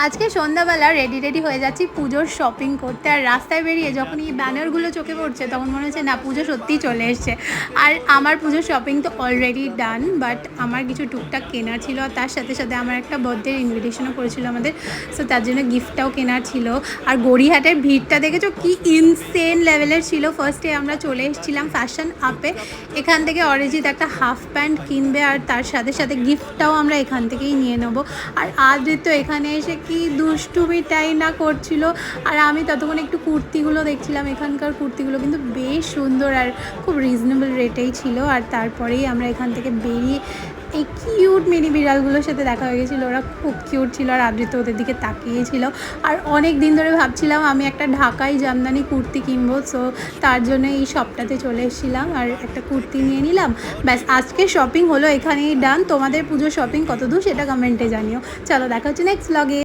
আজকে সন্ধ্যাবেলা রেডি হয়ে যাচ্ছি পুজোর শপিং করতে। আর রাস্তায় বেরিয়ে যখন এই ব্যানারগুলো চোখে পড়ছে তখন মনে হচ্ছে না পুজো সত্যিই চলে এসছে। আর আমার পুজোর শপিং তো অলরেডি ডান, বাট আমার কিছু টুকটাক কেনার ছিল। আর তার সাথে সাথে আমার একটা বার্থডের ইনভিটেশনও করেছিল আমাদের, সো তার জন্য গিফটটাও কেনার ছিল। আর গড়িয়াহাটের ভিড়টা দেখেছো কি ইনসেন লেভেলের ছিল। ফার্স্টে আমরা চলে এসেছিলাম ফ্যাশন আপে। এখান থেকে অরিজিৎ একটা হাফ প্যান্ট কিনবে আর তার সাথে সাথে গিফটটাও আমরা এখান থেকেই নিয়ে নেবো। আর আদ্রিত এখানে এসে কি দুষ্টুমিটাই না করছিল। আর আমি ততক্ষণ একটু কুর্তিগুলো দেখছিলাম। এখানকার কুর্তিগুলো কিন্তু বেশ সুন্দর আর খুব রিজনেবল রেটেই ছিল। আর তারপরেই আমরা এখান থেকে বেরিয়ে এই কিউট মিনি বিড়ালগুলোর সাথে দেখা হয়ে গেছিলো। ওরা খুব কিউট ছিল আর আদ্রিত ওদের দিকে তাকিয়েছিল। আর অনেক দিন ধরে ভাবছিলাম আমি একটা ঢাকাই জামদানি কুর্তি কিনবো, সো তার জন্য এই শপটাতে চলে এসেছিলাম আর একটা কুর্তি নিয়ে নিলাম। ব্যাস, আজকে শপিং হলো এখানেই ডান। তোমাদের পুজোর শপিং কত দূর সেটা কমেন্টে জানিও। চলো দেখা হচ্ছে নেক্সট ব্লগে।